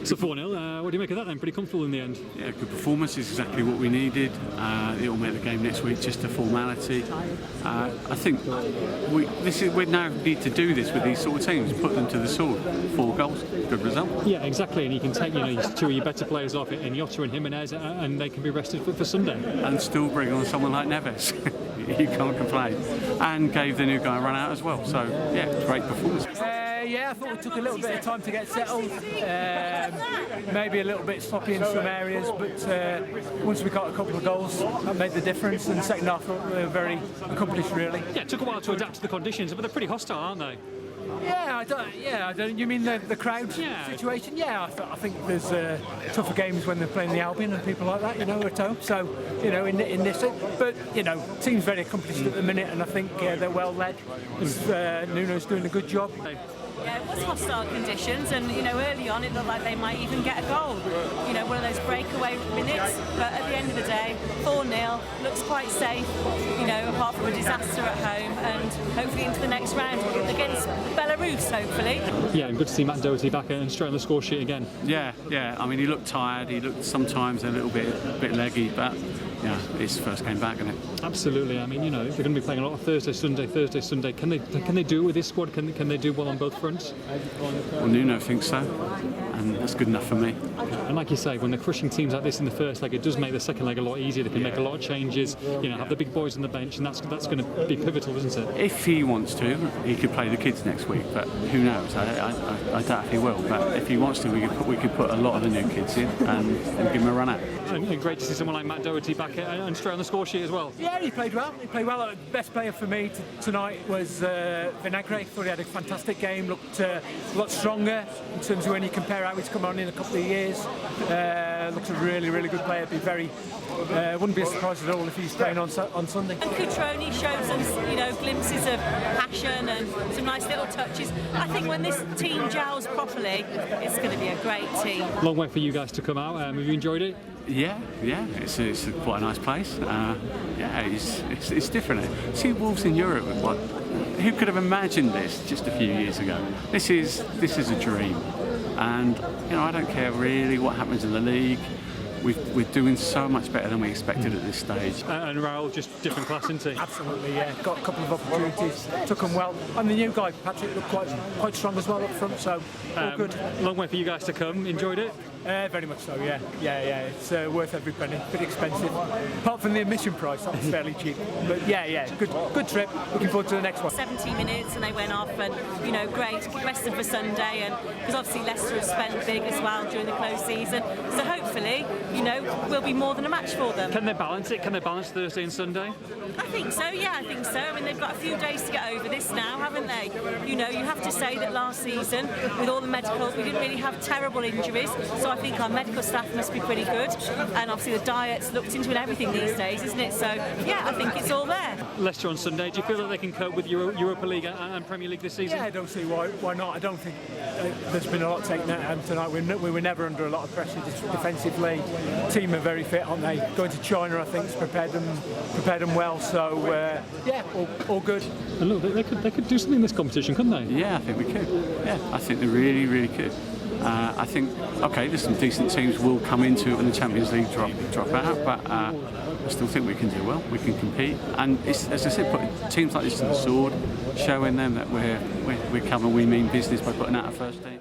So 4-0, what do you make of that then? Pretty comfortable in the end? Yeah, good performance is exactly what we needed. It'll make the game next week just a formality. I think we now need to do this with these sort of teams, put them to the sword. 4 goals, good result. Yeah, exactly, and you can take 2 of your better players off in Jota and Jimenez, and they can be rested for Sunday. And still bring on someone like Neves. You can't complain. And gave the new guy a run out as well. So yeah, great performance. Yeah, I thought we took a little bit of time to get settled. Maybe a little bit sloppy in some areas, but once we got a couple of goals, that made the difference. And the second half, we were very accomplished, really. Yeah, it took a while to adapt to the conditions, but they're pretty hostile, aren't they? Yeah, I don't. You mean the crowd situation? Yeah, I think there's tougher games when they're playing the Albion and people like that, at home. So, in this, but team's very accomplished at the minute, and I think they're well led. Nuno's doing a good job. Yeah, it was hostile conditions, and early on it looked like they might even get a goal. One of those breakaway minutes. But at the end of the day, 4-0 looks quite safe. Apart from a disaster at home, and hopefully into the next round against Belarus, hopefully. Yeah, and good to see Matt Doherty back and straight on the score sheet again. Yeah. I mean, he looked tired. He looked sometimes a little bit leggy, but. Yeah, his first game back, isn't it? Absolutely. I mean, they're going to be playing a lot of Thursday, Sunday. Can they do it with this squad? Can they do well on both fronts? Well, Nuno thinks so, and that's good enough for me. And like you say, when they're crushing teams like this in the first leg, it does make the second leg a lot easier. They can make a lot of changes. Have the big boys on the bench, and that's going to be pivotal, isn't it? If he wants to, he could play the kids next week, but who knows? I doubt if he will. But if he wants to, we could put a lot of the new kids in and give him a run out. And great to see someone like Matt Doherty back and straight on the score sheet as well. Yeah, he played well. The best player for me tonight was Vinagre. Thought he had a fantastic game. Looked a lot stronger in terms of when you compare how he's come on in a couple of years. Looks a really, really good player. Wouldn't be a surprise at all if he's playing on Sunday. And Cutrone showed some, glimpses of passion and some nice little touches. I think when this team gels properly, it's going to be a great team. Long way for you guys to come out. Have you enjoyed it? Yeah, it's quite a nice place. It's different. See Wolves in Europe. Who could have imagined this just a few years ago? This is a dream, and I don't care really what happens in the league. We're doing so much better than we expected at this stage. And Raul, just different class, isn't he? Absolutely, yeah. Got a couple of opportunities, took them well. And the new guy, Patrick, looked quite strong as well up front, so all good. Long way for you guys to come. Enjoyed it? Very much so, yeah. It's worth every penny. Bit expensive. Apart from the admission price, that was fairly cheap. But yeah, good trip. Looking forward to the next one. 70 minutes and they went off, and great. Rest them for Sunday, and because obviously Leicester has spent big as well during the close season. So hopefully, will be more than a match for them. Can they balance it? Can they balance Thursday and Sunday? I think so, yeah, I think so. I mean, they've got a few days to get over this now, haven't they? You have to say that last season, with all the medicals, we didn't really have terrible injuries, so I think our medical staff must be pretty good. And obviously the diet's looked into and everything these days, isn't it? So, yeah, I think it's all there. Leicester on Sunday, do you feel that they can cope with Europa League and Premier League this season? Yeah, I don't see why not. I don't think there's been a lot taken out of them tonight. We were never under a lot of pressure defensively. Team are very fit, aren't they? Going to China, I think, has prepared them well. So all good. And look, they could do something in this competition, couldn't they? Yeah, I think we could. Yeah, I think they really, really could. I think there's some decent teams will come into it when the Champions League drop out, but I still think we can do well. We can compete, and it's, as I said, putting teams like this to the sword, showing them that we mean business by putting out a first team.